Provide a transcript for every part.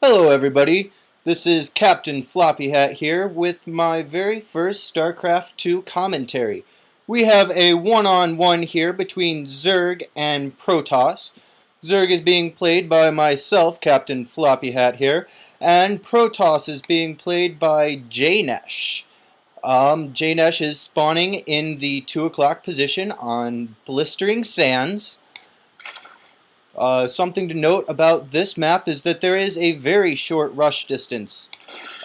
Hello everybody, this is Captain Floppy Hat here with my very first StarCraft 2 commentary. We have a one-on-one here between Zerg and Protoss. Zerg is being played by myself, Captain Floppy Hat here, and Protoss is being played by Jnesh. Jnesh is spawning in the 2 o'clock position on Blistering Sands. Something to note about this map is that there is a very short rush distance.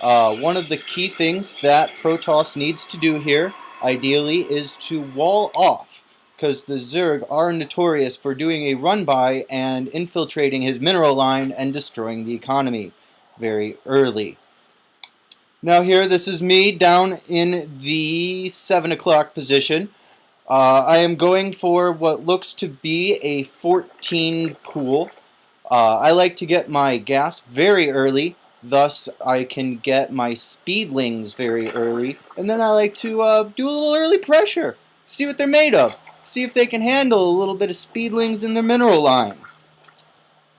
One of the key things that Protoss needs to do here, ideally, is to wall off, because the Zerg are notorious for doing a run-by and infiltrating his mineral line and destroying the economy very early. Now here, this is me down in the 7 o'clock position. I am going for what looks to be a 14 pool. I like to get my gas very early, thus I can get my speedlings very early, and then I like to do a little early pressure, see what they're made of, see if they can handle a little bit of speedlings in their mineral line.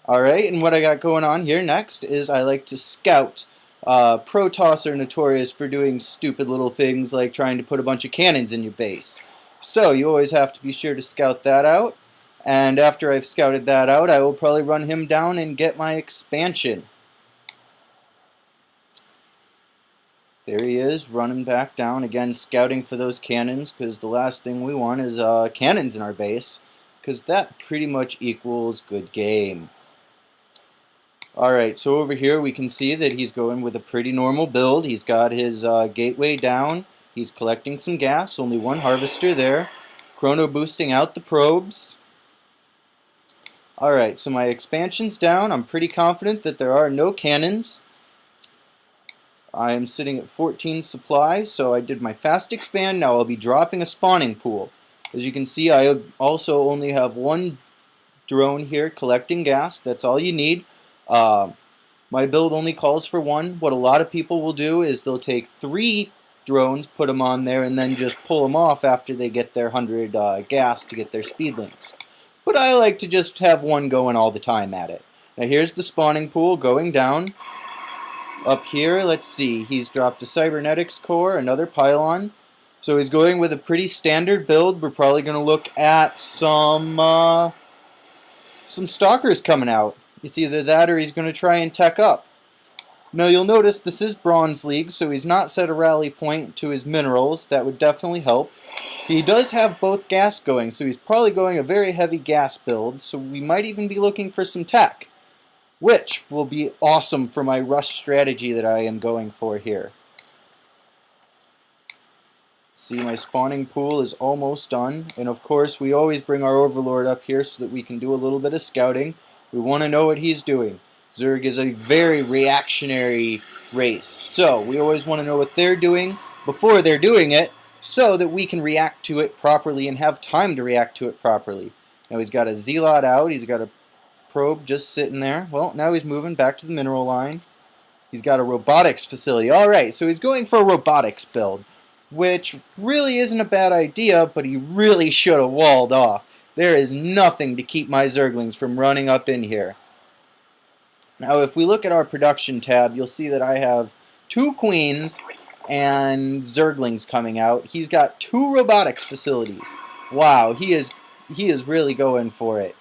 Alright, and what I got going on here next is I like to scout. Protoss are notorious for doing stupid little things like trying to put a bunch of cannons in your base. So you always have to be sure to scout that out. And after I've scouted that out, I will probably run him down and get my expansion. There he is, running back down. Again, scouting for those cannons, because the last thing we want is cannons in our base, because that pretty much equals good game. Alright, so over here we can see that he's going with a pretty normal build. He's got his gateway down. He's collecting some gas, only one harvester there. Chrono boosting out the probes. Alright, so my expansion's down. I'm pretty confident that there are no cannons. I am sitting at 14 supplies, so I did my fast expand. Now I'll be dropping a spawning pool. As you can see, I also only have one drone here collecting gas. That's all you need. My build only calls for one. What a lot of people will do is they'll take 3 drones, put them on there, and then just pull them off after they get their 100 gas to get their speedlings. But I like to just have one going all the time at it. Now here's the spawning pool going down. Up here, let's see, he's dropped a cybernetics core, another pylon. So he's going with a pretty standard build. We're probably going to look at some stalkers coming out. It's either that or he's going to try and tech up. Now you'll notice this is Bronze League, so he's not set a rally point to his minerals. That would definitely help. He does have both gas going, so he's probably going a very heavy gas build, so we might even be looking for some tech, which will be awesome for my rush strategy that I am going for here. See, my spawning pool is almost done, and of course we always bring our Overlord up here so that we can do a little bit of scouting. We want to know what he's doing. Zerg is a very reactionary race, so we always want to know what they're doing before they're doing it so that we can react to it properly and have time to react to it properly. Now he's got a Zealot out, he's got a probe just sitting there. Well, now he's moving back to the mineral line. He's got a robotics facility. Alright, so he's going for a robotics build, which really isn't a bad idea, but he really should have walled off. There is nothing to keep my Zerglings from running up in here. Now, if we look at our production tab, you'll see that I have 2 queens and Zerglings coming out. He's got 2 robotics facilities. Wow, he is really going for it.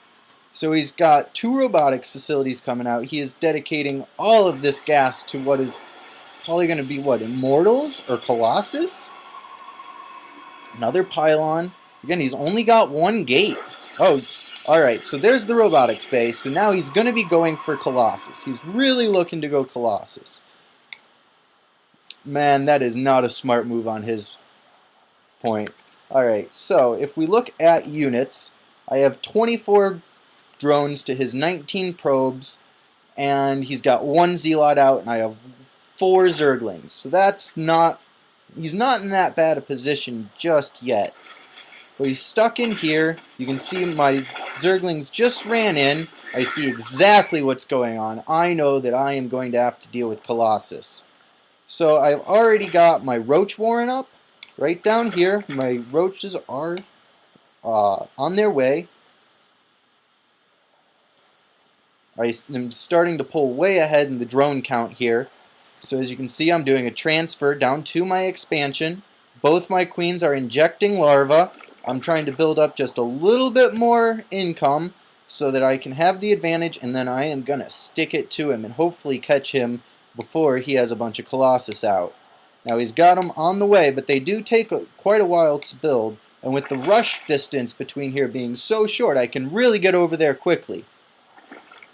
So he's got 2 robotics facilities coming out. He is dedicating all of this gas to what is probably going to be, what, Immortals or Colossus? Another pylon. Again, he's only got 1 gate. Oh, alright, so there's the robotics base. So now he's going to be going for Colossus. He's really looking to go Colossus. Man, that is not a smart move on his point. Alright, so if we look at units, I have 24 drones to his 19 probes, and he's got 1 Zealot out, and I have 4 Zerglings. So that's not... he's not in that bad a position just yet. But he's stuck in here. You can see my Zerglings just ran in. I see exactly what's going on. I know that I am going to have to deal with Colossus. So I've already got my Roach Warren up. Right down here. My Roaches are on their way. I am starting to pull way ahead in the drone count here. So as you can see, I'm doing a transfer down to my expansion. Both my queens are injecting larvae. I'm trying to build up just a little bit more income so that I can have the advantage, and then I am going to stick it to him and hopefully catch him before he has a bunch of Colossus out. Now he's got them on the way, but they do take quite a while to build, and with the rush distance between here being so short, I can really get over there quickly.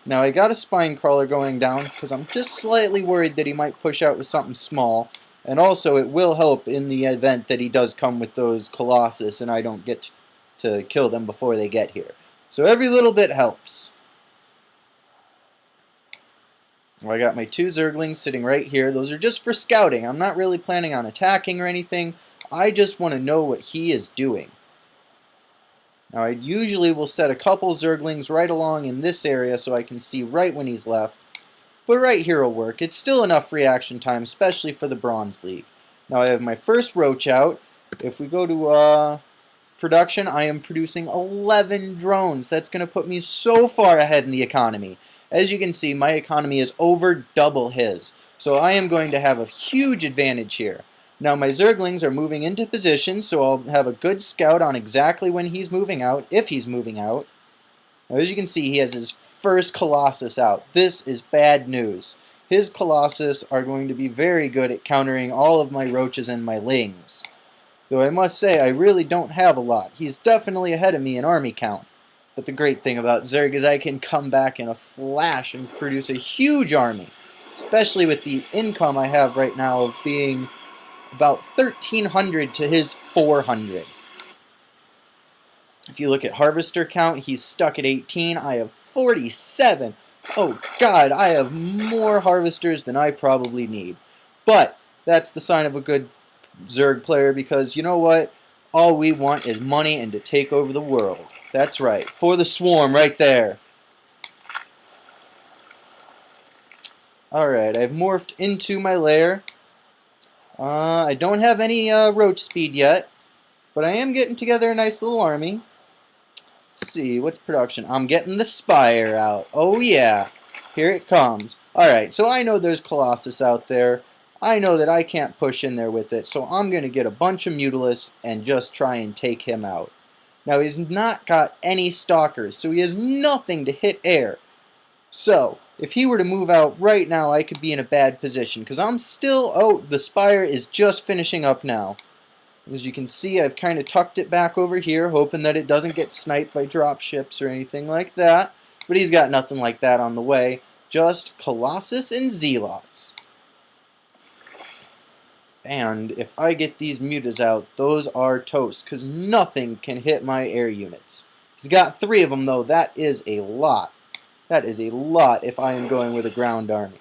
Now I got a spine crawler going down because I'm just slightly worried that he might push out with something small. And also it will help in the event that he does come with those Colossus and I don't get to kill them before they get here. So every little bit helps. Well, I got my 2 Zerglings sitting right here. Those are just for scouting. I'm not really planning on attacking or anything. I just want to know what he is doing. Now I usually will set a couple Zerglings right along in this area so I can see right when he's left. But right here will work. It's still enough reaction time, especially for the Bronze League. Now I have my first roach out. If we go to production, I am producing 11 drones. That's going to put me so far ahead in the economy. As you can see, my economy is over double his. So I am going to have a huge advantage here. Now my Zerglings are moving into position, so I'll have a good scout on exactly when he's moving out, if he's moving out. Now as you can see, he has his first Colossus out. This is bad news. His Colossus are going to be very good at countering all of my roaches and my lings. Though I must say, I really don't have a lot. He's definitely ahead of me in army count. But the great thing about Zerg is I can come back in a flash and produce a huge army. Especially with the income I have right now of being about 1,300 to his 400. If you look at harvester count, he's stuck at 18. I have 47. Oh God, I have more harvesters than I probably need. But that's the sign of a good Zerg player because you know what? All we want is money and to take over the world. That's right. For the swarm right there. Alright, I've morphed into my lair. I don't have any roach speed yet, but I am getting together a nice little army. Let's see, what's production? I'm getting the Spire out. Oh yeah, here it comes. Alright, so I know there's Colossus out there. I know that I can't push in there with it, so I'm going to get a bunch of Mutalisks and just try and take him out. Now he's not got any Stalkers, so he has nothing to hit air. So, if he were to move out right now, I could be in a bad position. Because I'm still... Oh, the Spire is just finishing up now. As you can see, I've kind of tucked it back over here, hoping that it doesn't get sniped by dropships or anything like that. But he's got nothing like that on the way. Just Colossus and Zealots. And if I get these mutas out, those are toast. Because nothing can hit my air units. He's got 3 of them, though. That is a lot. That is a lot if I am going with a ground army.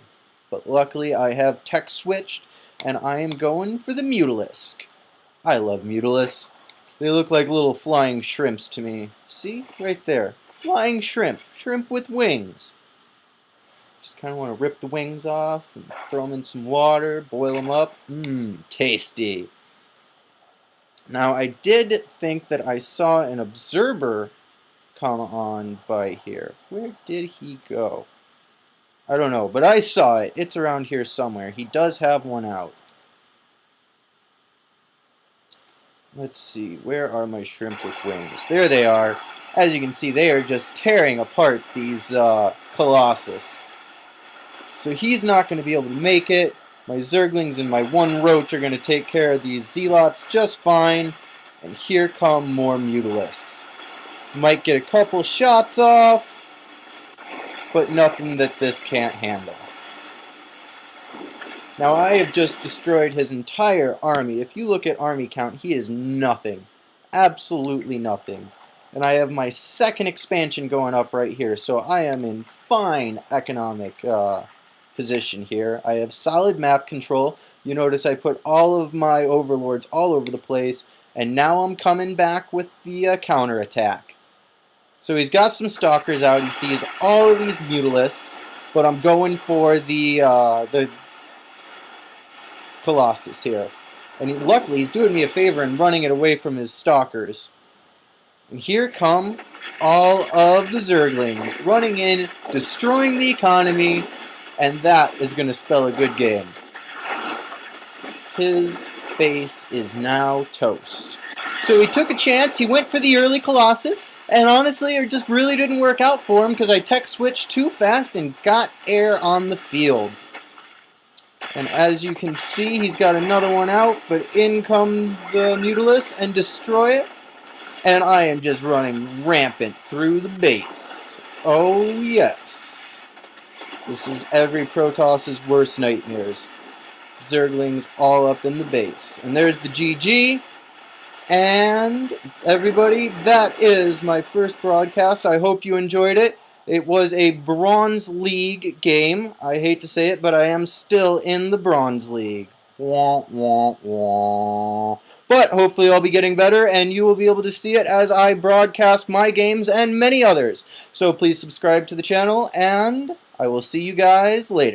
But luckily I have tech switched, and I am going for the Mutalisk. I love Mutalisks. They look like little flying shrimps to me. See? Right there. Flying shrimp. Shrimp with wings. Just kind of want to rip the wings off, and throw them in some water, boil them up. Mmm, tasty. Now I did think that I saw an observer come on by here. Where did he go? I don't know, but I saw it. It's around here somewhere. He does have one out. Let's see. Where are my shrimp with wings? There they are. As you can see, they are just tearing apart these Colossus. So he's not going to be able to make it. My Zerglings and my 1 roach are going to take care of these Zealots just fine. And here come more Mutalisks. Might get a couple shots off, but nothing that this can't handle. Now I have just destroyed his entire army. If you look at army count, he is nothing. Absolutely nothing. And I have my 2nd expansion going up right here, so I am in fine economic position here. I have solid map control. You notice I put all of my overlords all over the place, and now I'm coming back with the counterattack. So he's got some Stalkers out. He sees all of these Mutalisks, but I'm going for the Colossus here. And luckily, he's doing me a favor and running it away from his Stalkers. And here come all of the zerglings running in, destroying the economy, and that is going to spell a good game. His base is now toast. So he took a chance, he went for the early Colossus, and honestly it just really didn't work out for him because I tech switched too fast and got air on the field. And as you can see, he's got another one out, but in comes the Nautilus and destroy it. And I am just running rampant through the base. Oh yes. This is every Protoss's worst nightmares. Zerglings all up in the base. And there's the GG. And everybody, that is my first broadcast. I hope you enjoyed it. It was a Bronze League game. I hate to say it, but I am still in the Bronze League. Wah, wah, wah. But hopefully I'll be getting better, and you will be able to see it as I broadcast my games and many others. So please subscribe to the channel, and I will see you guys later.